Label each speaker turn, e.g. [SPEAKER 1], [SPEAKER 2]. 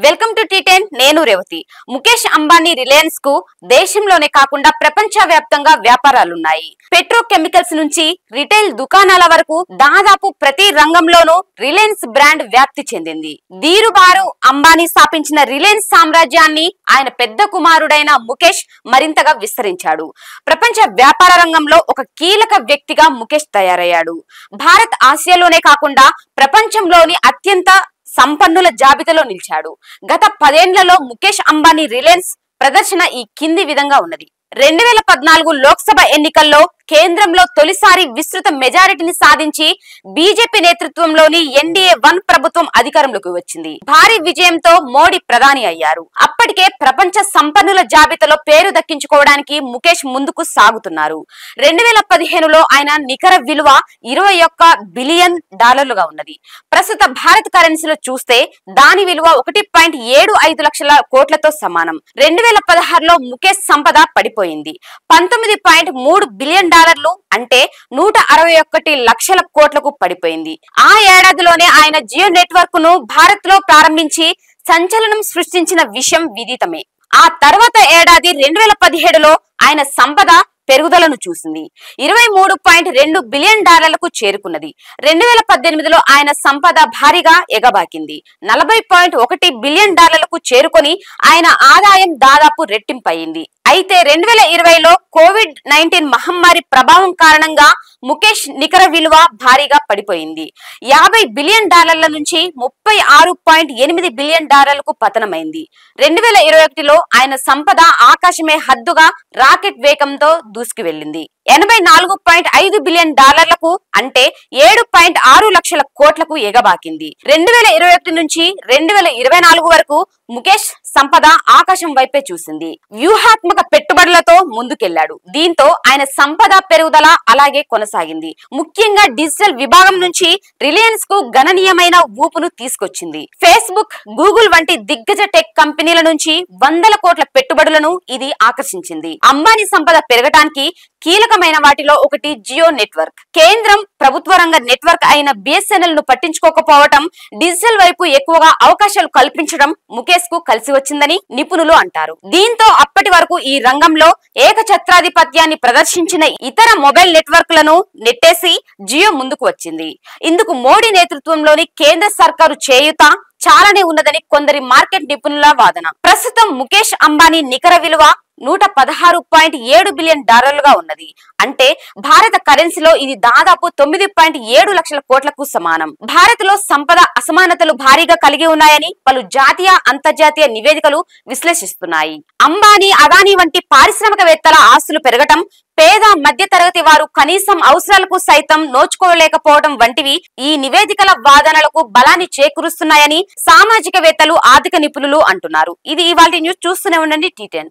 [SPEAKER 1] Welcome to టీ10 నేను Revathi. Mukesh Ambani Reliance కు దేశంలోనే కాకుండా ప్రపంచవ్యాప్తంగా వ్యాపారాలున్నాయి. పెట్రోకెమికల్స్ నుంచి రిటైల్ దుకాణాల వరకు దాదాపు ప్రతి రంగంలోనూ రిలయన్స్ బ్రాండ్ వ్యాప్తి చెందింది. ధీరుభారు అంబానీ స్థాపించిన రిలయన్స్ సామ్రాజ్యాన్ని ఆయన పెద్ద కుమారుడైన ముఖేష్ మరింతగా విస్తరించాడు. ప్రపంచ వ్యాపార రంగంలో ఒక కీలక వ్యక్తిగా ముఖేష్ తయారయ్యాడు. భారత్, ఆసియాలోనే కాకుండా ప్రపంచంలోని అత్యంత సంపన్నుల జాబితాలో నిలిచాడు. గత 10 ఏళ్లలో ముఖేష్ అంబానీ రిలయన్స్ ప్రదర్శన ఈ కింది విధంగా ఉన్నది. 2014 లోక్సభ ఎన్నికల్లో కేంద్రంలో తొలిసారి విస్తృత మెజారిటీని సాధించి బీజేపీ నేతృత్వంలోని ఎన్డీఏ 1 ప్రభుత్వం అధికారంలోకి వచ్చింది. భారీ విజయంతో మోడీ ప్రధాని అయ్యారు. అప్పటికే ప్రపంచ సంపన్నుల జాబితాలో పేరు దక్కించుకోవడానికి ముఖేష్ ముందుకు సాగుతున్నారు. 2015లో ఆయన నికర విలువ $21 బిలియన్ ఉన్నది. ప్రస్తుత భారత కరెన్సీలో చూస్తే దాని విలువ 1.75 లక్షల కోట్లతో సమానం. 2016లో ముఖేష్ సంపద పడిపోయింది. 19.3 బిలియన్ అంటే 161 లక్షల కోట్లకు పడిపోయింది. ఆ ఏడాదిలోనే ఆయన జియో నెట్వర్క్ ను భారత్ లో ప్రారంభించి సంచలనం సృష్టించిన విషయం విదితమే. ఆ తర్వాత ఏడాది 2017లో ఆయన సంపద పెరుగుదలను చూసింది. $23.2 బిలియన్ చేరుకున్నది. 2018లో ఆయన సంపద భారీగా ఎగబాకింది. $40.1 బిలియన్ చేరుకొని ఆయన ఆదాయం దాదాపు రెట్టింపయింది. అయితే 2020లో కోవిడ్-19 మహమ్మారి ప్రభావం కారణంగా ముఖేష్ నికర విలువ భారీగా పడిపోయింది. $50 బిలియన్ నుంచి $36.8 బిలియన్ పతనమైంది. 2021లో ఆయన సంపద ఆకాశమే హద్దుగా రాకెట్ వేగంతో దూసుకు వెళ్లింది. $84.5 బిలియన్ అంటే 7.6 లక్షల కోట్లకు ఎగబాకింది. 2021 నుంచి 2024 వరకు ముఖేష్ సంపద ఆకాశం వైపే చూసింది. వ్యూహాత్మక పెట్టుబడులతో ముందుకెళ్లాడు. దీంతో ఆయన సంపద పెరుగుదల అలాగే కొనసాగింది. ముఖ్యంగా డిజిటల్ విభాగం నుంచి రిలయన్స్ కు గణనీయమైన ఊపును తీసుకొచ్చింది. ఫేస్బుక్, గూగుల్ వంటి దిగ్గజ టెక్ కంపెనీల నుంచి వందల కోట్ల పెట్టుబడులను ఇది ఆకర్షించింది. అంబానీ సంపద పెరగడానికి కీలకమైన వాటిలో ఒకటి జియో నెట్వర్క్. కేంద్రం ప్రభుత్వ రంగ నెట్వర్క్ అయిన బిఎస్ఎన్ఎల్ ను పట్టించుకోకపోవడం, డిజిటల్ వైపు ఎక్కువగా అవకాశాలు కల్పించడం ముఖేష్ కు కలిసి వచ్చిందని నిపుణులు అంటారు. దీంతో అప్పటి వరకు ఈ రంగంలో ఏకఛత్రాధిపత్యాన్ని ప్రదర్శించిన ఇతర మొబైల్ నెట్వర్క్లను నెట్టేసి జియో ముందుకు వచ్చింది. ఇందుకు మోడీ నేతృత్వంలోని కేంద్ర సర్కారు చేయూత చాలానే ఉన్నదని కొందరి మార్కెట్ నిపుణుల వాదన. ప్రస్తుతం ముఖేష్ అంబానీ నికర విలువ $116.7 బిలియన్ ఉన్నది. అంటే భారత కరెన్సీలో ఇది దాదాపు 9.7 లక్షల కోట్లకు సమానం. భారత్ లో సంపద అసమానతలు భారీగా కలిగి ఉన్నాయని పలు జాతీయ, అంతర్జాతీయ నివేదికలు విశ్లేషిస్తున్నాయి. అంబానీ, అదానీ వంటి పారిశ్రామికవేత్తల ఆస్తులు పెరగటం, పేద మధ్య తరగతి వారు కనీసం అవసరాలకు సైతం నోచుకోలేకపోవడం వంటివి ఈ నివేదికల వాదనలకు బలాన్ని చేకూరుస్తున్నాయని సామాజికవేత్తలు, ఆర్థిక నిపుణులు అంటున్నారు. ఇది ఇవాల్టి న్యూస్. చూస్తూనే ఉండండి టీ10.